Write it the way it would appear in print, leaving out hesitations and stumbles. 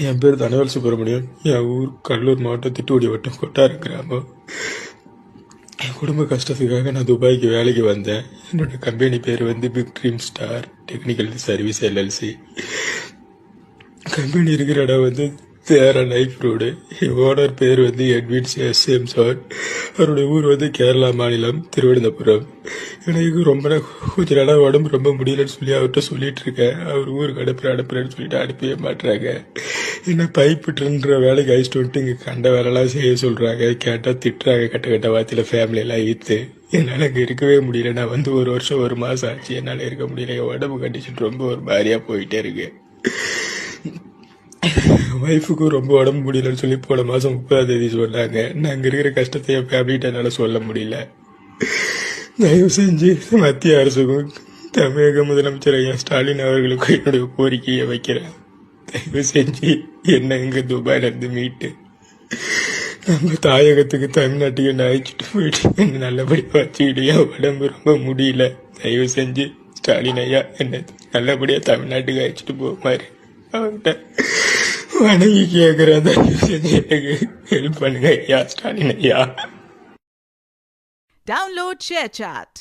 என் பேர் தனவேல் சுப்பிரமணியம். என் ஊர் கடலூர் மாவட்டம் திட்டுக்குடி வட்டம் கொட்டாரம் கிராமம். என் குடும்ப கஷ்டத்துக்காக நான் துபாய்க்கு வேலைக்கு வந்தேன். என்னோட கம்பெனி பேர் வந்து big dream star technical service LLC. Company இருக்கிற இடம் வந்து தேரா நைஃப் ரோடு. என் ஓனர் பேர் வந்து எட்வின்ஸ் எஸ்எம் சார். அவருடைய ஊர் வந்து கேரளா மாநிலம் திருவனந்தபுரம். எனக்கு கொஞ்ச நாளாக உடம்பு ரொம்ப முடியலன்னு சொல்லி அவர்கிட்ட சொல்லிட்டு இருக்கேன். அவர் ஊருக்கு அனுப்புறேன்னு சொல்லிட்டு அனுப்பவே மாட்டுறாங்க. என்ன பைப்புட்டுன்ற வேலைக்கு அழிச்சிட்டு வந்துட்டு இங்கே கண்ட வேலைலாம் செய்ய சொல்கிறாங்க. கேட்டால் திட்டுறாங்க கட்ட வார்த்தையில் ஃபேமிலியெல்லாம் ஈர்த்து. என்னால் அங்கே இருக்கவே முடியல. நான் வந்து 1 வருஷம் 1 மாதம் ஆச்சு. என்னால் இருக்க முடியல. என் உடம்பு கண்டிஷன் ரொம்ப ஒரு மாதிரியாக போயிட்டே இருக்கு. ஒய்ஃபுக்கும் ரொம்ப உடம்பு முடியலன்னு சொல்லி போன மாதம் 30ஆம் தேதி சொன்னாங்க. நான் அங்கே இருக்கிற கஷ்டத்தை என் ஃபேமிலிகிட்ட என்னால் சொல்ல முடியல. தயவு செஞ்சு மத்திய அரசுக்கும் தமிழக முதலமைச்சர் ஐயா ஸ்டாலின் அவர்களுக்கும் என்னுடைய கோரிக்கையை வைக்கிறேன். தயவு செஞ்சு என்ன இங்கே துபாயிலேருந்து மீட்டு நம்ம தாயகத்துக்கு தமிழ்நாட்டுக்கு என்ன அழைச்சிட்டு போயிட்டு என்ன நல்லபடியாக வச்சுக்கிட்டு என் உடம்பு ரொம்ப முடியல. தயவு செஞ்சு ஸ்டாலின் ஐயா என்ன நல்லபடியாக தமிழ்நாட்டுக்கு அழைச்சிட்டு போமாரு அவன்கிட்ட வணங்கி கேட்குறேன். தயவு செஞ்சு எனக்கு ஹெல்ப் பண்ணுங்க ஐயா ஸ்டாலின் ஐயா. Download ShareChat.